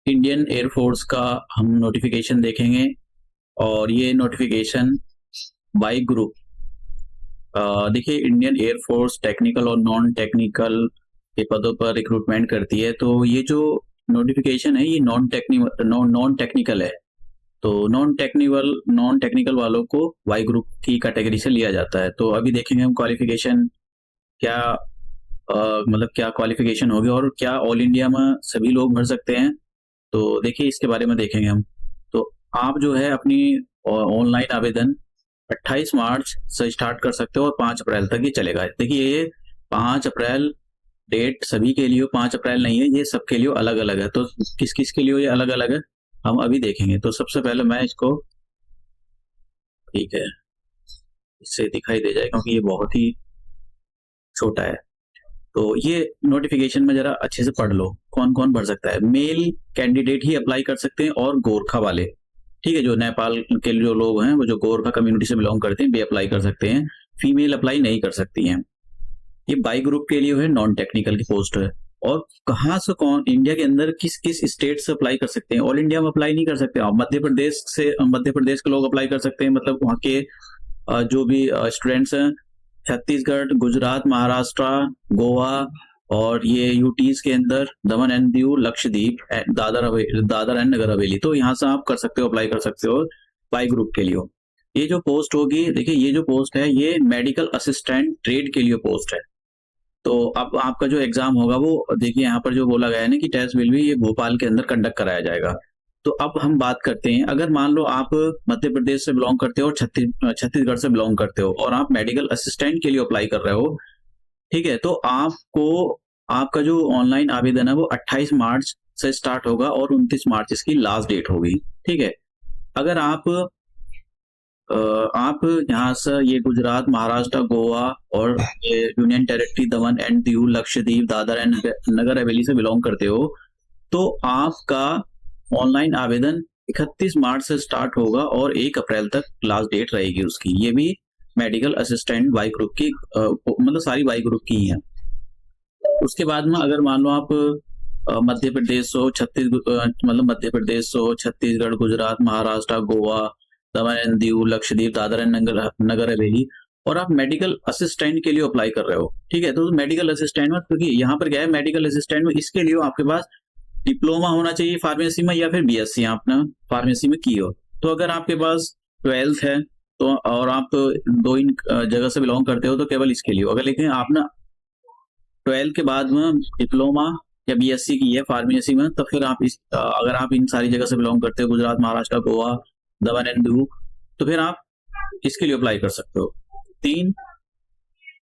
Indian air force का हम notification देखेंगे और ये नोटिफिकेशन बाय ग्रुप। देखिए, इंडियन एयरफोर्स टेक्निकल और नॉन टेक्निकल के पदों पर रिक्रूटमेंट करती है। तो ये जो नोटिफिकेशन है ये नॉन टेक्निकल है। तो नॉन टेक्निकल वालों को वाई ग्रुप की कैटेगरी से लिया जाता है। तो अभी देखेंगे हम क्वालिफिकेशन क्या मतलब क्या क्वालिफिकेशन होगी और क्या ऑल इंडिया में सभी लोग भर सकते हैं। तो देखिए इसके बारे में देखेंगे हम। तो आप जो है अपनी ऑनलाइन आवेदन 28 मार्च से स्टार्ट कर सकते हो और 5 अप्रैल तक ये चलेगा। देखिए ये 5 अप्रैल डेट सभी के लिए 5 अप्रैल नहीं है, ये सबके लिए अलग अलग है। तो किस किस के लिए ये अलग अलग है हम अभी देखेंगे। तो सबसे पहले मैं इसको, ठीक है, इससे दिखाई दे जाए क्योंकि ये बहुत ही छोटा है। तो ये नोटिफिकेशन में जरा अच्छे से पढ़ लो कौन कौन भर सकता है। मेल कैंडिडेट ही अप्लाई कर सकते हैं और गोरखा वाले, ठीक है, जो नेपाल के जो लोग हैं वो जो गोरखा कम्युनिटी से बिलोंग करते हैं वे अप्लाई कर सकते हैं। फीमेल अप्लाई नहीं कर सकती हैं। ये बाई ग्रुप के लिए है, नॉन टेक्निकल की पोस्ट है। और कहाँ से कौन इंडिया के अंदर किस किस स्टेट से अप्लाई कर सकते हैं। ऑल इंडिया में अप्लाई नहीं कर सकते। मध्य प्रदेश के लोग अप्लाई कर सकते हैं, मतलब वहाँ के जो भी स्टूडेंट्स हैं। छत्तीसगढ़, गुजरात, महाराष्ट्र, गोवा और ये यूटीज के अंदर दमन एंड दीव, लक्षद्वीप, दादर एंड नगर हवेली। तो यहाँ से आप कर सकते हो, अप्लाई कर सकते हो बाई ग्रुप के लिए। ये जो पोस्ट होगी, देखिए ये जो पोस्ट है ये मेडिकल असिस्टेंट ट्रेड के लिए पोस्ट है। तो अब आपका जो एग्जाम होगा वो, देखिए यहाँ पर जो बोला गया है ना कि टेस्ट विल भी ये भोपाल के अंदर कंडक्ट कराया जाएगा। तो अब हम बात करते हैं, अगर मान लो आप मध्य प्रदेश से बिलोंग करते हो और छत्तीसगढ़ से बिलोंग करते हो और आप मेडिकल असिस्टेंट के लिए अप्लाई कर रहे हो, ठीक है, तो आपको आपका जो ऑनलाइन आवेदन है वो 28 मार्च से स्टार्ट होगा और 29 मार्च इसकी लास्ट डेट होगी। ठीक है, अगर आप यहाँ से ये गुजरात, महाराष्ट्र, गोवा और ये union territory Daman and Diu, Lakshadweep, Dadar and Nagar Haveli से बिलोंग करते हो, तो आपका ऑनलाइन आवेदन 31 मार्च से स्टार्ट होगा और 1 अप्रैल तक लास्ट डेट रहेगी उसकी। ये भी मेडिकल असिस्टेंट वाई ग्रुप की मतलब सारी वाई ग्रुप की ही है। उसके बाद में अगर मान लो आप मध्य प्रदेश हो, मध्य प्रदेश हो, छत्तीसगढ़, गुजरात, महाराष्ट्र, गोवा, दमन एंड दीव, लक्षद्वीप, दादर एंड नगर हवेली, और आप मेडिकल असिस्टेंट के लिए अप्लाई कर रहे हो, ठीक है, तो मेडिकल असिस्टेंट में, क्योंकि यहाँ पर क्या है, मेडिकल असिस्टेंट में इसके लिए आपके पास डिप्लोमा होना चाहिए फार्मेसी में या फिर बीएससी आपने फार्मेसी में की हो। तो अगर आपके पास 12th है तो और आप दो इन जगह से बिलोंग करते हो तो केवल इसके लिए। अगर लेकिन आपने 12th के बाद में डिप्लोमा या बीएससी की है फार्मेसी में, तो फिर आप अगर आप इन सारी जगह से बिलोंग करते हो, गुजरात, महाराष्ट्र, गोवा, दमन एंड दीव, तो फिर आप इसके लिए अप्लाई कर सकते हो।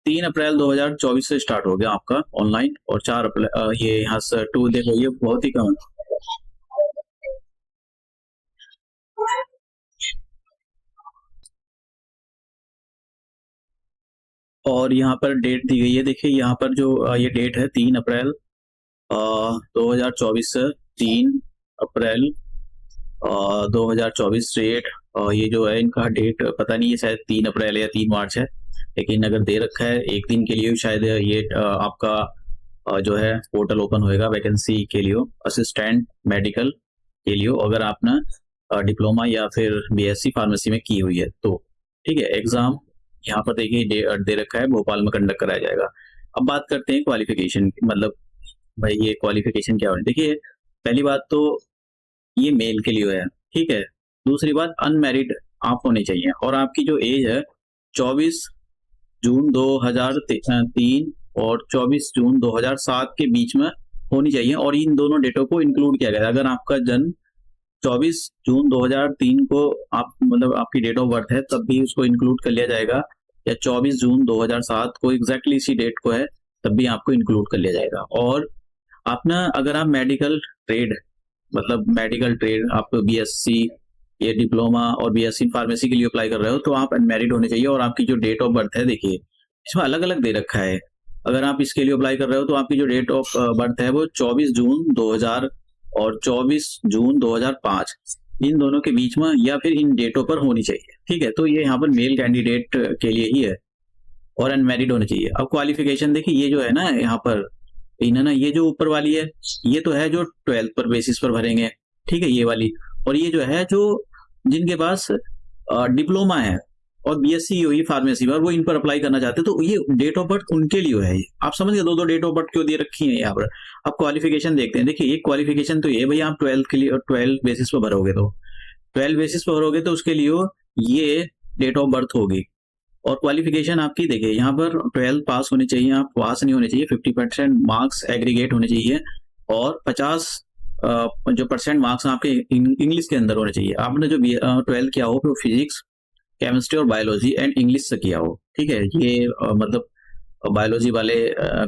3 अप्रैल 2024 से स्टार्ट हो गया आपका ऑनलाइन, और 4 अप्रैल ये यहाँ से 2 देखो, ये बहुत ही कम है। और यहाँ पर डेट दी गई है, देखिए यहाँ पर जो ये डेट है 3 अप्रैल 2024 से 3 अप्रैल 2024 डेट। ये जो है इनका डेट पता नहीं है, शायद 3 अप्रैल या 3 मार्च है, लेकिन अगर दे रखा है एक दिन के लिए शायद ये आपका जो है पोर्टल ओपन होएगा वैकेंसी के लिए, असिस्टेंट मेडिकल के लिए, अगर आपने डिप्लोमा या फिर बीएससी फार्मेसी में की हुई है तो। ठीक है, एग्जाम यहाँ पर देखिए दे रखा है, भोपाल में कंडक्ट कराया जाएगा। अब बात करते हैं क्वालिफिकेशन की, मतलब भाई ये क्वालिफिकेशन क्या है। देखिए पहली बात तो ये मेल के लिए है, ठीक है। दूसरी बात, अनमैरिड आप होने चाहिए और आपकी जो एज है 24 जून 2003 और 24 जून 2007 के बीच में होनी चाहिए, और इन दोनों डेटों को इंक्लूड किया गया है। अगर आपका जन्म 24 जून 2003 को आप मतलब आपकी डेट ऑफ बर्थ है, तब भी उसको इंक्लूड कर लिया जाएगा, या 24 जून 2007 को एग्जैक्टली इसी डेट को है तब भी आपको इंक्लूड कर लिया जाएगा। और अपना अगर आप मेडिकल ट्रेड आप बीएससी या डिप्लोमा और बीएससी फार्मेसी के लिए अप्लाई कर रहे हो तो आप अनमैरिड होने चाहिए, और आपकी जो डेट ऑफ बर्थ है, देखिए इसमें अलग अलग दे रखा है। अगर आप इसके लिए अप्लाई कर रहे हो तो आपकी जो डेट ऑफ बर्थ है वो 24 जून 2000 और 24 जून 2005, इन दोनों के बीच में या फिर इन डेटों पर होनी चाहिए। ठीक है, तो ये यहाँ पर मेल कैंडिडेट के लिए ही है और अनमैरिड होने चाहिए। अब क्वालिफिकेशन देखिए, ये जो है ना यहाँ पर इन्हें ना, ये जो ऊपर वाली है ये तो है जो 12th पर बेसिस पर भरेंगे, ठीक है, ये वाली। और ये जो है जो जिनके पास डिप्लोमा है और बीएससी हुई फार्मेसी में और वो इन पर अप्लाई करना चाहते हैं, तो ये डेट ऑफ बर्थ उनके लिए है। ये आप समझ गए, दो डेट ऑफ बर्थ क्यों दे रखी है यहाँ पर। अब क्वालिफिकेशन देखते हैं। देखिए एक क्वालिफिकेशन तो ये भैया, आप 12 के लिए 12 बेसिस पर भरोगे, तो 12 बेसिस पर भरोगे तो उसके लिए ये डेट ऑफ बर्थ होगी। और क्वालिफिकेशन आपकी देखिए यहाँ पर 12 पास होनी चाहिए, आप पास नहीं होने चाहिए, 50% मार्क्स एग्रीगेट होने चाहिए और 50 जो परसेंट मार्क्स आपके इंग्लिश के अंदर होने चाहिए। आपने जो 12 किया हो तो फिजिक्स, केमिस्ट्री और बायोलॉजी एंड इंग्लिश से किया हो, ठीक है। ये मतलब बायोलॉजी वाले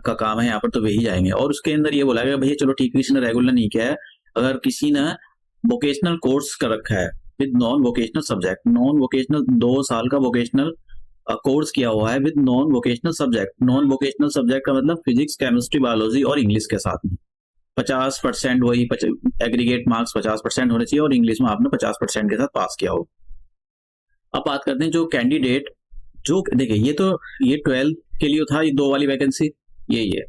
का काम है यहाँ पर, तो वही जाएंगे। और उसके अंदर ये बोला गया भैया चलो ठीक, किसी ने रेगुलर नहीं किया है, अगर किसी ने वोकेशनल कोर्स कर रखा है with non vocational subject, non vocational 2 साल का वोकेशनल कोर्स किया हुआ है with non vocational subject. Non vocational subject का मतलब फिजिक्स, केमिस्ट्री, बायोलॉजी और इंग्लिश के साथ में 50% वही एग्रीगेट मार्क्स 50% होने चाहिए और इंग्लिश में आपने 50% के साथ पास किया हो। अब बात करते हैं जो कैंडिडेट, जो देखिए ये 12 के लिए था, ये 2 वाली वैकेंसी यही है।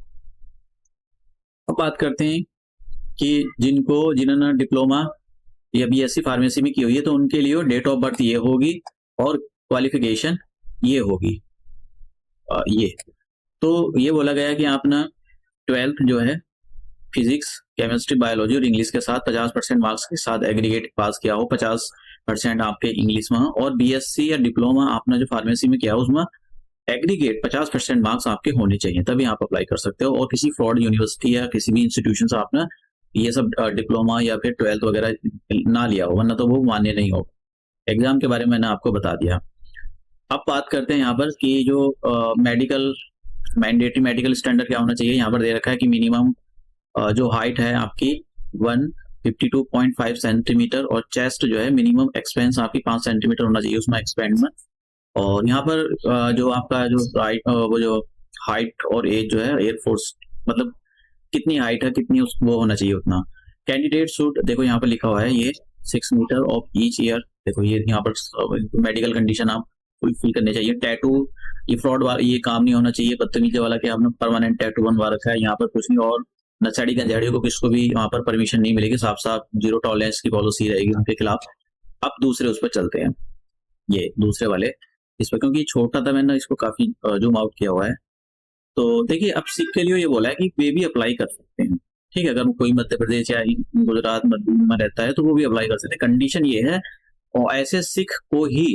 अब बात करते हैं कि जिन्होंने डिप्लोमा या बीएससी फार्मेसी में की हुई है, तो उनके लिए डेट ऑफ बर्थ ये होगी और क्वालिफिकेशन ये होगी ये। तो ये बोला गया कि आपने 12th जो है फिजिक्स, केमिस्ट्री, बायोलॉजी और इंग्लिश के साथ 50% मार्क्स के साथ एग्रीगेट पास किया हो, 50% आपके इंग्लिश में, और बीएससी या डिप्लोमा आपने जो फार्मेसी में किया हो उसमें एग्रीगेट 50% मार्क्स आपके होने चाहिए, तभी आप अप्लाई कर सकते हो। और किसी फ्रॉड यूनिवर्सिटी या किसी भी इंस्टीट्यूशन से आपने ये सब डिप्लोमा या फिर 12th वगैरह ना लिया हो, वरना तो वो मान्य नहीं हो। एग्जाम के बारे में मैंने आपको बता दिया। अब बात करते हैं यहाँ पर कि जो मेडिकल मैंडेटरी मेडिकल स्टैंडर्ड क्या होना चाहिए। यहाँ पर दे रखा है कि मिनिमम जो हाइट है आपकी 152.5 सेंटीमीटर और चेस्ट जो है मिनिमम एक्सपेंस आपकी 5 सेंटीमीटर होना चाहिए उसमें एक्सपेंड में। और यहाँ पर जो आपका जो वो जो हाइट और एज जो है एयरफोर्स, मतलब कितनी हाइट है कितनी वो होना चाहिए उतना। कैंडिडेट शुड, देखो यहाँ पर लिखा हुआ है ये 6 मीटर ऑफ ईच ईयर। देखो ये यहाँ पर मेडिकल कंडीशन आप फुलफिल करने चाहिए। टैटू, ये फ्रॉड वाला ये काम नहीं होना चाहिए, बदतमीजी वाला कि आपने परमानेंट टैटू बनवा रखा है, यहाँ पर कुछ नहीं। और नशेड़ी गंजेड़ियों को किसको भी वहां पर परमिशन नहीं मिलेगी, साफ साफ 0 टॉलरेंस की पॉलिसी रहेगी उनके खिलाफ। अब दूसरे उस पर चलते हैं, ये दूसरे वाले इस पर, क्योंकि छोटा था मैंने इसको काफी जूम आउट किया हुआ है। तो देखिए अब सिख के लिए ये बोला है कि वे भी अप्लाई कर सकते हैं, ठीक है। अगर कोई मध्य प्रदेश या गुजरात में रहता है तो वो भी अप्लाई कर सकते हैं। कंडीशन ये है, और ऐसे सिख को ही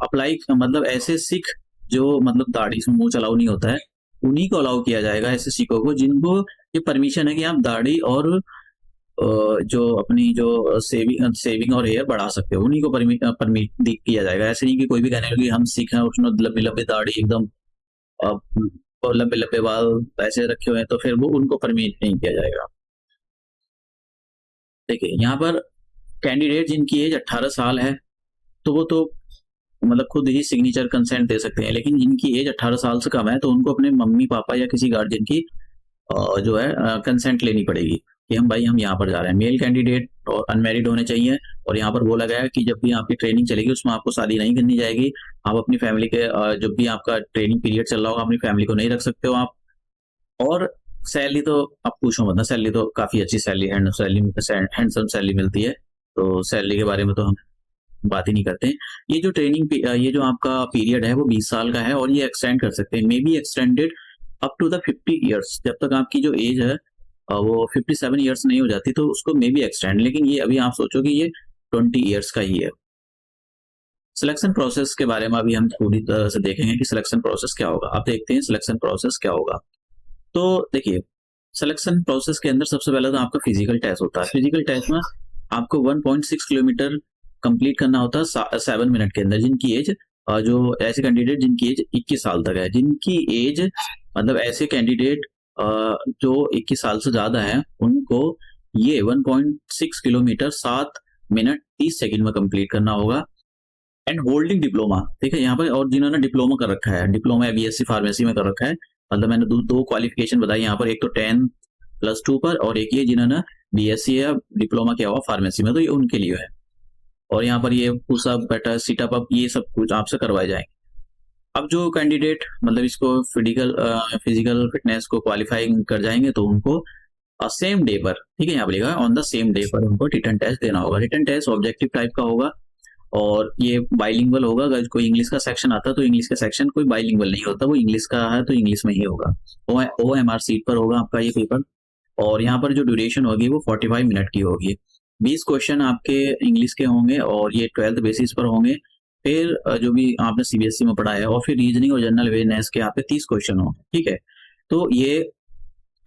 अप्लाई, मतलब ऐसे सिख जो मतलब दाढ़ी से मुंह चलाऊ नहीं होता है, उन्हीं को अलाउ किया जाएगा, ऐसे सिखों को जिनको ये परमिशन है कि आप दाढ़ी और जो अपनी जो सेविंग और हेयर बढ़ा सकते हो, उन्हीं को परमिट किया जाएगा। ऐसे नहीं कि कोई भी कहने लगे हम सिख हैं, उसने लंबी लंबी दाढ़ी एकदम और लंबे लंबे बाल ऐसे रखे हुए हैं, तो फिर वो उनको परमिट नहीं किया जाएगा। देखिए यहाँ पर कैंडिडेट जिनकी एज 18 साल है तो वो तो मतलब खुद ही सिग्नेचर कंसेंट दे सकते हैं, लेकिन जिनकी एज 18 साल से कम है तो उनको अपने मम्मी पापा या किसी गार्जियन की जो है कंसेंट लेनी पड़ेगी कि हम यहाँ पर जा रहे हैं। मेल कैंडिडेट और अनमैरिड होने चाहिए। और यहाँ पर बोला गया है कि जब भी आपकी ट्रेनिंग चलेगी उसमें आपको शादी नहीं करनी जाएगी। आप अपनी फैमिली के जब भी आपका ट्रेनिंग पीरियड चल रहा होगा अपनी फैमिली को नहीं रख सकते हो आप। और सैलरी तो आप पूछो मत ना, सैलरी तो काफी अच्छी सैलरी, हैंडसम सैलरी मिलती है, तो सैलरी के बारे में तो हम बात ही नहीं करते हैं। ये जो ट्रेनिंग ये जो आपका पीरियड है वो 20 साल का है और ये एक्सटेंड कर सकते हैं, may be extended up to the 50 years. जब तक आपकी जो एज है वो 57 ईयर्स नहीं हो जाती तो उसको मे बी एक्सटेंड, लेकिन ये अभी आप सोचो कि ये 20 ईयर्स का ही है। सिलेक्शन प्रोसेस के बारे में अभी हम पूरी तरह से देखेंगे कि सिलेक्शन प्रोसेस क्या होगा। आप देखते हैं सिलेक्शन प्रोसेस क्या होगा। तो देखिए सिलेक्शन प्रोसेस के अंदर सबसे पहले तो आपका फिजिकल टेस्ट होता है। फिजिकल टेस्ट में आपको 1.6 किलोमीटर कंप्लीट करना होता है 7 मिनट के अंदर। जिनकी एज जो ऐसे कैंडिडेट जिनकी एज 21 साल तक है, जिनकी एज मतलब ऐसे कैंडिडेट जो 21 साल से ज्यादा है उनको ये 1.6 किलोमीटर 7 मिनट 30 सेकंड में कंप्लीट करना होगा। एंड होल्डिंग डिप्लोमा, ठीक है यहाँ पर, और जिन्होंने डिप्लोमा कर रखा है, डिप्लोमा या बीएससी फार्मेसी में कर रखा है, मतलब मैंने दो क्वालिफिकेशन बताई यहाँ पर, एक तो 10+2 पर और एक ये जिन्होंने बीएससी या डिप्लोमा किया हुआ फार्मेसी में, तो ये उनके लिए है। और यहाँ पर ये पुशअप, बैटर, सीटअप, ये सब कुछ आपसे करवाए जाएंगे। अब जो कैंडिडेट मतलब इसको फिजिकल फिटनेस को क्वालिफाई कर जाएंगे तो उनको सेम डे पर, ठीक है, यहाँ पर लिखा है ऑन द सेम डे पर उनको रिटन टेस्ट देना होगा। रिटन टेस्ट ऑब्जेक्टिव टाइप का होगा और ये बाइलिंगुअल होगा। अगर कोई इंग्लिश का सेक्शन आता है तो इंग्लिश का सेक्शन कोई बाइलिंगुअल नहीं होता, वो इंग्लिश का है तो इंग्लिश में ही होगा। OMR सीट पर होगा आपका ये पेपर, और यहाँ पर जो ड्यूरेशन होगी वो 45 मिनट की होगी। 20 क्वेश्चन आपके इंग्लिश के होंगे और ये 12th बेसिस पर होंगे। फिर जो भी आपने CBSE में पढ़ा है, और फिर रीजनिंग और जनरल अवेयरनेस के यहाँ पे 30 क्वेश्चन होंगे, ठीक है। तो ये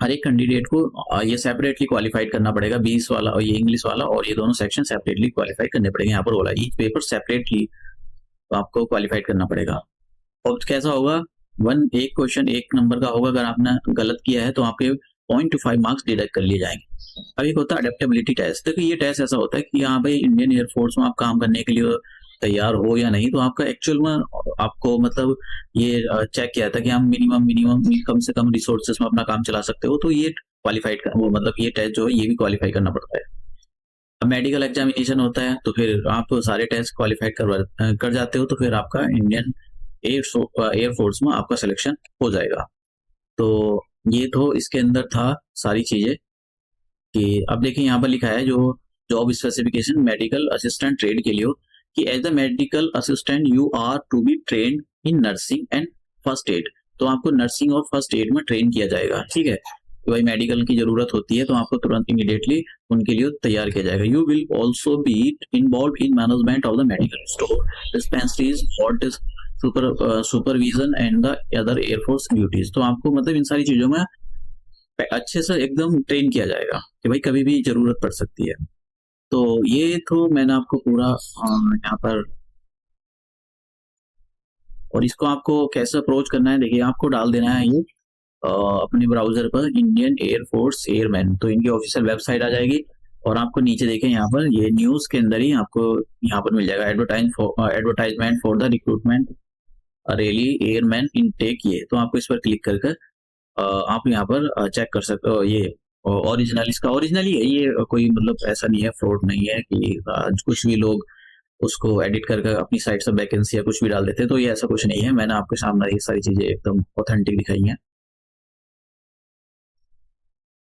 हर एक कैंडिडेट को ये सेपरेटली क्वालिफाइड करना पड़ेगा, 20 वाला और ये इंग्लिश वाला, और ये दोनों सेक्शन सेपरेटली क्वालिफाई करने पड़ेंगे। यहाँ पर बोला ईच पेपर सेपरेटली आपको क्वालिफाइड करना पड़ेगा। और कैसा होगा, एक क्वेश्चन एक नंबर का होगा, अगर आपने गलत किया है तो आपके 0.25 मार्क्स डिडक्ट कर लिए जाएंगे। अब एक होता है अडेप्टेबिलिटी टेस्ट। देखो ये टेस्ट ऐसा होता है कि यहाँ पे इंडियन एयरफोर्स में आप काम करने के लिए तैयार हो या नहीं, तो आपका एक्चुअल में आपको मतलब ये चेक किया था कि हम मिनिमम कम से कम रिसोर्सेस में अपना काम चला सकते हो, तो ये क्वालिफाइड वो मतलब ये टेस्ट जो है ये भी क्वालिफाई करना पड़ता है। अब मेडिकल एग्जामिनेशन होता है तो फिर आप सारे टेस्ट क्वालिफाइड कर जाते हो तो फिर आपका इंडियन एयरफोर्स में आपका सिलेक्शन हो जाएगा। तो ये तो इसके अंदर था सारी चीजें कि अब देखिए यहाँ पर लिखा है जो job specification medical assistant trade के लिए हो कि as the medical assistant you are to be train in nursing and first aid. तो आपको नर्सिंग और फर्स्ट एड में ट्रेन किया जाएगा, ठीक है। तो भाई मेडिकल की जरूरत होती है तो आपको तुरंत इमीडिएटली उनके लिए तैयार किया जाएगा। You will also be involve in management of the medical store, dispensaries, ward supervision and the other air force duties. तो आपको मतलब इन सारी चीजों में अच्छे से एकदम ट्रेन किया जाएगा कि भाई कभी भी जरूरत पड़ सकती है। तो ये तो मैंने आपको पूरा यहाँ पर, और इसको आपको कैसे अप्रोच करना है, देखिए आपको डाल देना है ये अपने ब्राउजर पर इंडियन एयरफोर्स एयरमैन, तो इनकी ऑफिशियल वेबसाइट आ जाएगी और आपको नीचे देखें यहाँ पर ये न्यूज के अंदर ही आपको यहाँ पर मिल जाएगा advertisement for the recruitment rally airman intake. ये तो आपको इस पर क्लिक करके आप यहाँ पर चेक कर सकते हो। ये ओरिजिनल इसका ओरिजिनल ही है, ये कोई मतलब ऐसा नहीं है, फ्रॉड नहीं है कि कुछ भी लोग उसको एडिट करके अपनी साइट से वैकेंसी या कुछ भी डाल देते हैं, तो ये ऐसा कुछ नहीं है। मैंने आपके सामने ये सारी चीजें एकदम ऑथेंटिक दिखाई हैं।